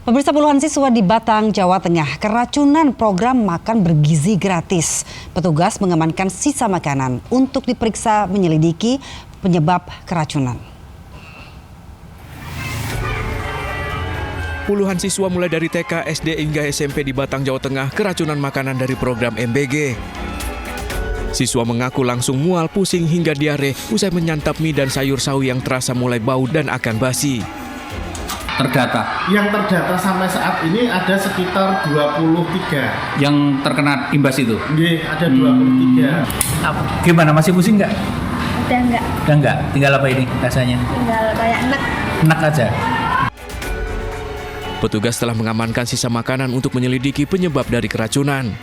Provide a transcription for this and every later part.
Pemirsa, puluhan siswa di Batang, Jawa Tengah keracunan program makan bergizi gratis. Petugas mengamankan sisa makanan untuk diperiksa menyelidiki penyebab keracunan. Puluhan siswa mulai dari TK, SD hingga SMP di Batang, Jawa Tengah keracunan makanan dari program MBG. Siswa mengaku langsung mual, pusing hingga diare usai menyantap mie dan sayur sawi yang terasa mulai bau dan akan basi. Yang terdata sampai saat ini ada sekitar 23 yang terkena imbas itu? Iya, ada 23. Gimana, masih pusing nggak? Udah enggak. Tinggal apa ini rasanya? Tinggal kayak Enak aja. Petugas telah mengamankan sisa makanan untuk menyelidiki penyebab dari keracunan.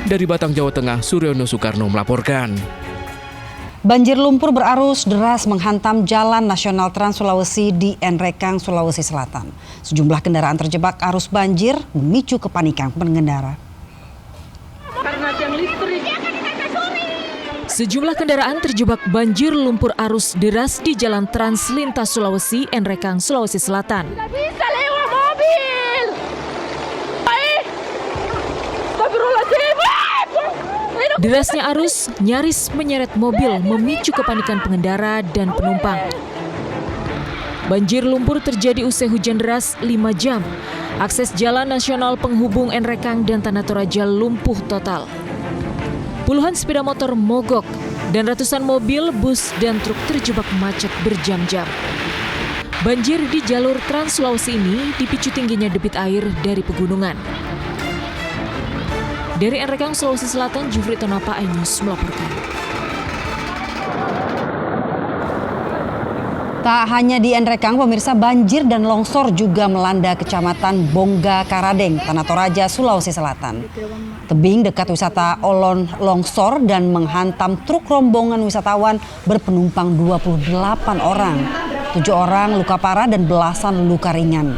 Dari Batang, Jawa Tengah, Suryono Soekarno melaporkan. Banjir lumpur berarus deras menghantam Jalan Nasional Trans Sulawesi di Nrekang, Sulawesi Selatan. Sejumlah kendaraan terjebak arus banjir memicu kepanikan pengendara. Sejumlah kendaraan terjebak banjir lumpur arus deras di Jalan Trans Lintas Sulawesi, Nrekang, Sulawesi Selatan. Nggak bisa lewat mobil. Derasnya arus nyaris menyeret mobil, memicu kepanikan pengendara dan penumpang. Banjir lumpur terjadi usai hujan deras 5 jam. Akses jalan nasional penghubung Nrekang dan Tanah Toraja lumpuh total. Puluhan sepeda motor mogok dan ratusan mobil, bus, dan truk terjebak macet berjam-jam. Banjir di jalur Trans Sulawesi ini dipicu tingginya debit air dari pegunungan. Dari Nrekang, Sulawesi Selatan, Jufri Tonapa, iNews melaporkan. Tak hanya di Nrekang, pemirsa, banjir dan longsor juga melanda Kecamatan Bongga Karadeng, Tanah Toraja, Sulawesi Selatan. Tebing dekat wisata Olon longsor dan menghantam truk rombongan wisatawan berpenumpang 28 orang. 7 orang luka parah dan belasan luka ringan.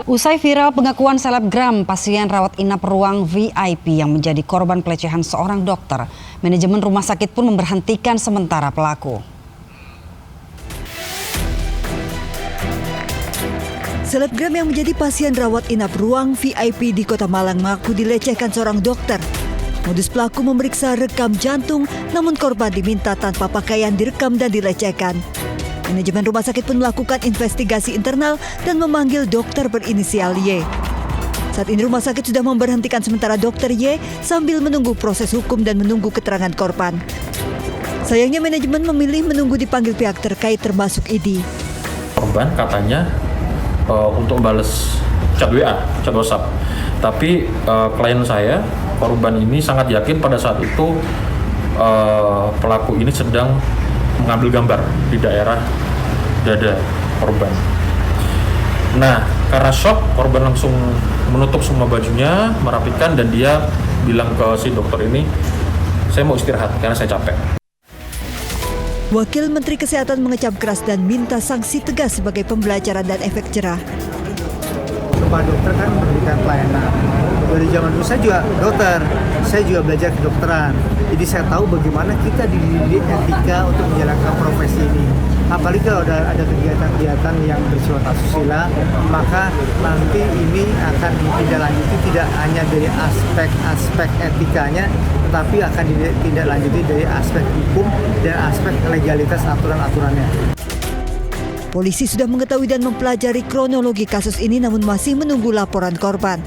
Usai viral pengakuan selebgram pasien rawat inap ruang VIP yang menjadi korban pelecehan seorang dokter, manajemen rumah sakit pun memberhentikan sementara pelaku. Selebgram yang menjadi pasien rawat inap ruang VIP di Kota Malang mengaku dilecehkan seorang dokter. Modus pelaku memeriksa rekam jantung, namun korban diminta tanpa pakaian direkam dan dilecehkan. Manajemen rumah sakit pun melakukan investigasi internal dan memanggil dokter berinisial Y. Saat ini rumah sakit sudah memberhentikan sementara dokter Y sambil menunggu proses hukum dan menunggu keterangan korban. Sayangnya manajemen memilih menunggu dipanggil pihak terkait termasuk ID. Korban katanya untuk balas chat WA, chat WhatsApp. Tapi klien saya, korban ini sangat yakin pada saat itu pelaku ini sedang mengambil gambar di daerah dada korban. Nah, karena shock, korban langsung menutup semua bajunya, merapikan, dan dia bilang ke si dokter ini, saya mau istirahat karena saya capek. Wakil Menteri Kesehatan mengecam keras dan minta sanksi tegas sebagai pembelajaran dan efek jerah. Pak dokter kan memberikan pelayanan. Dari zaman dulu saya juga dokter, saya juga belajar kedokteran. Jadi saya tahu bagaimana kita dididik etika untuk menjalankan profesi ini. Apalagi kalau ada kegiatan-kegiatan yang bersifat asusila, maka nanti ini akan ditindaklanjuti tidak hanya dari aspek etikanya, tetapi akan ditindaklanjuti dari aspek hukum dan aspek legalitas aturan-aturannya. Polisi sudah mengetahui dan mempelajari kronologi kasus ini namun masih menunggu laporan korban.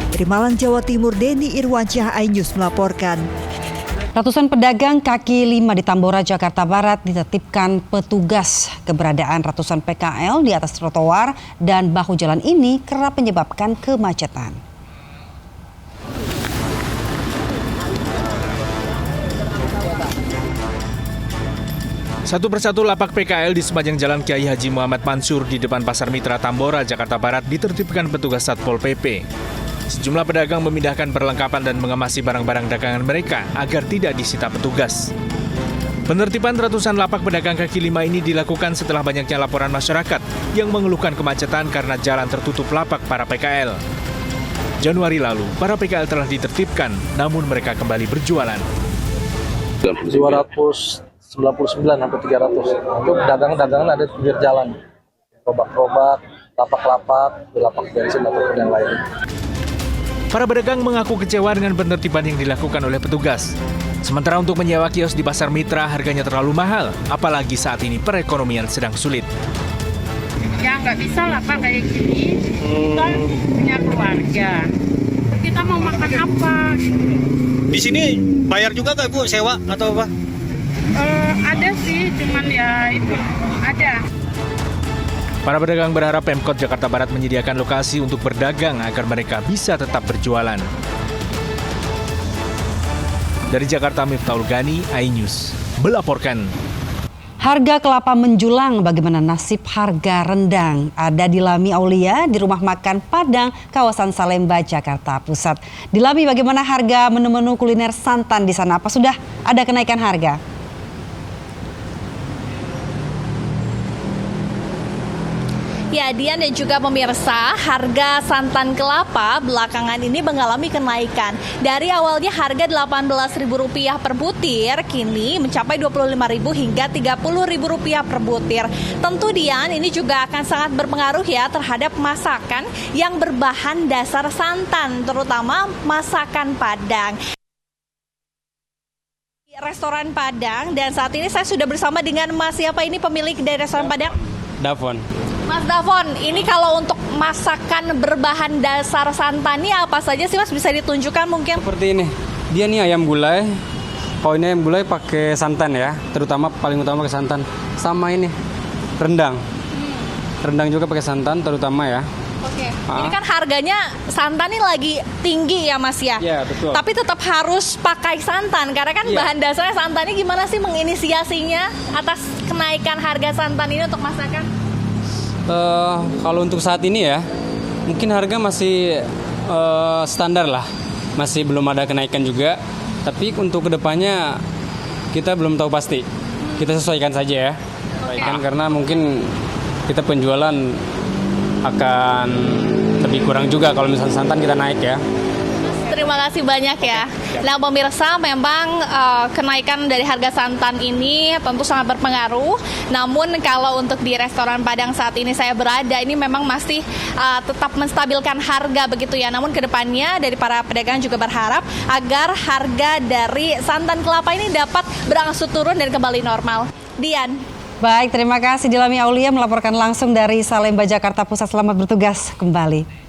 Dari Malang, Jawa Timur, Denny Irwansyah, iNews melaporkan. Ratusan pedagang kaki lima di Tambora, Jakarta Barat ditertibkan petugas. Keberadaan ratusan PKL di atas trotoar dan bahu jalan ini kerap menyebabkan kemacetan. Satu persatu lapak PKL di sepanjang Jalan Kiai Haji Muhammad Mansur di depan Pasar Mitra Tambora, Jakarta Barat ditertibkan petugas Satpol PP. Sejumlah pedagang memindahkan perlengkapan dan mengemasi barang-barang dagangan mereka agar tidak disita petugas. Penertiban ratusan lapak pedagang kaki lima ini dilakukan setelah banyaknya laporan masyarakat yang mengeluhkan kemacetan karena jalan tertutup lapak para PKL. Januari lalu, para PKL telah ditertibkan, namun mereka kembali berjualan. 299 sampai 300. Itu dagangan-dagangan ada di pinggir jalan. Gerobak-gerobak, lapak-lapak, di lapak bensin ataupun yang lain. Para pedagang mengaku kecewa dengan penertiban yang dilakukan oleh petugas. Sementara untuk menyewa kios di Pasar Mitra harganya terlalu mahal, apalagi saat ini perekonomian sedang sulit. Ya nggak bisa lah Pak kayak gini. Kita punya keluarga. Kita mau makan apa? Di sini bayar juga nggak Bu sewa atau apa? Ada sih, cuman ya itu ada. Para pedagang berharap Pemkot Jakarta Barat menyediakan lokasi untuk berdagang agar mereka bisa tetap berjualan. Dari Jakarta, Miftahul Gani, iNews, melaporkan. Harga kelapa menjulang, bagaimana nasib harga rendang? Ada di Lami Aulia, di Rumah Makan Padang, kawasan Salemba, Jakarta Pusat. Di Lami, bagaimana harga menu-menu kuliner santan di sana? Apa sudah ada kenaikan harga? Ya, Dian dan juga pemirsa, harga santan kelapa belakangan ini mengalami kenaikan. Dari awalnya harga Rp18.000 per butir, kini mencapai Rp25.000 hingga Rp30.000 per butir. Tentu Dian, ini juga akan sangat berpengaruh ya terhadap masakan yang berbahan dasar santan, terutama masakan Padang. Restoran Padang, dan saat ini saya sudah bersama dengan Mas siapa ini pemilik dari restoran Padang? Davon. Mas Davon, ini kalau untuk masakan berbahan dasar santan ini apa saja sih Mas, bisa ditunjukkan mungkin? Seperti ini, dia nih ayam gulai. Oh ini ayam gulai pakai santan ya, terutama paling utama pakai santan. Sama ini rendang, rendang juga pakai santan terutama ya. Oke, ini kan harganya santan ini lagi tinggi ya Mas ya? Iya betul. Tapi tetap harus pakai santan, karena kan bahan dasarnya santan ini. Gimana sih menginisiasinya atas kenaikan harga santan ini untuk masakan? Kalau untuk saat ini ya, mungkin harga masih standar lah, masih belum ada kenaikan juga. Tapi untuk kedepannya kita belum tahu pasti. Kita sesuaikan saja ya, sesuaikan karena mungkin kita penjualan akan lebih kurang juga kalau misalnya santan kita naik ya. Terima kasih banyak ya. Nah pemirsa, memang kenaikan dari harga santan ini tentu sangat berpengaruh. Namun kalau untuk di restoran Padang saat ini saya berada, ini memang masih tetap menstabilkan harga begitu ya. Namun kedepannya dari para pedagang juga berharap agar harga dari santan kelapa ini dapat berangsur turun dan kembali normal. Dian. Baik, terima kasih Dilami Aulia melaporkan langsung dari Salemba, Jakarta Pusat. Selamat bertugas kembali.